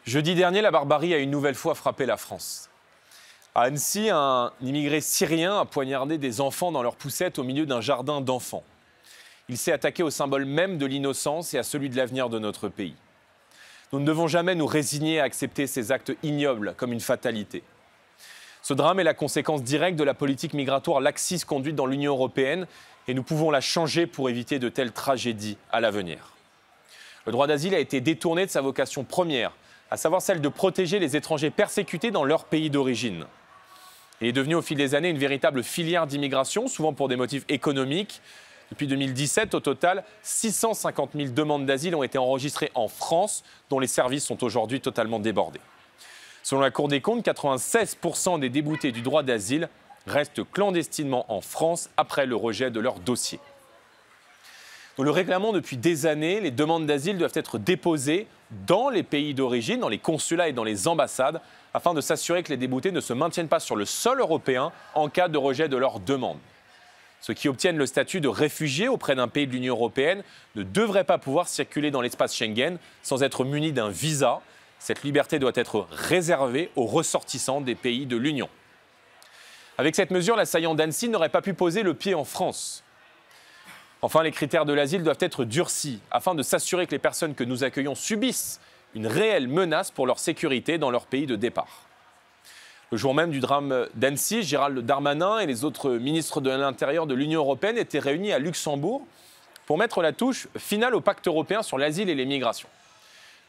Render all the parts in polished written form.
Jeudi dernier, la barbarie a une nouvelle fois frappé la France. À Annecy, un immigré syrien a poignardé des enfants dans leur poussette au milieu d'un jardin d'enfants. Il s'est attaqué au symbole même de l'innocence et à celui de l'avenir de notre pays. Nous ne devons jamais nous résigner à accepter ces actes ignobles comme une fatalité. Ce drame est la conséquence directe de la politique migratoire laxiste conduite dans l'Union européenne et nous pouvons la changer pour éviter de telles tragédies à l'avenir. Le droit d'asile a été détourné de sa vocation première, à savoir celle de protéger les étrangers persécutés dans leur pays d'origine. Il est devenu au fil des années une véritable filière d'immigration, souvent pour des motifs économiques. Depuis 2017, au total, 650 000 demandes d'asile ont été enregistrées en France, dont les services sont aujourd'hui totalement débordés. Selon la Cour des comptes, 96% des déboutés du droit d'asile restent clandestinement en France après le rejet de leur dossier. Nous le réclamons depuis des années, les demandes d'asile doivent être déposées dans les pays d'origine, dans les consulats et dans les ambassades, afin de s'assurer que les déboutés ne se maintiennent pas sur le sol européen en cas de rejet de leur demande. Ceux qui obtiennent le statut de réfugié auprès d'un pays de l'Union européenne ne devraient pas pouvoir circuler dans l'espace Schengen sans être munis d'un visa. Cette liberté doit être réservée aux ressortissants des pays de l'Union. Avec cette mesure, l'assaillant d'Annecy n'aurait pas pu poser le pied en France. Enfin, les critères de l'asile doivent être durcis afin de s'assurer que les personnes que nous accueillons subissent une réelle menace pour leur sécurité dans leur pays de départ. Le jour même du drame d'Annecy, Gérald Darmanin et les autres ministres de l'Intérieur de l'Union européenne étaient réunis à Luxembourg pour mettre la touche finale au pacte européen sur l'asile et les migrations.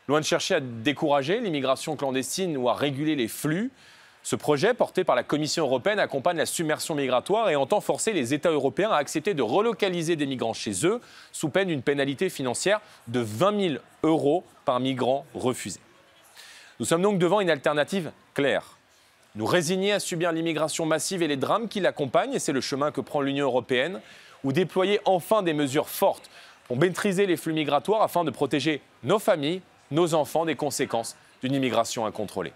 Loin de chercher à décourager l'immigration clandestine ou à réguler les flux, ce projet, porté par la Commission européenne, accompagne la submersion migratoire et entend forcer les États européens à accepter de relocaliser des migrants chez eux, sous peine d'une pénalité financière de 20 000 € par migrant refusé. Nous sommes donc devant une alternative claire. Nous résigner à subir l'immigration massive et les drames qui l'accompagnent, et c'est le chemin que prend l'Union européenne, ou déployer enfin des mesures fortes pour maîtriser les flux migratoires afin de protéger nos familles, nos enfants des conséquences d'une immigration incontrôlée.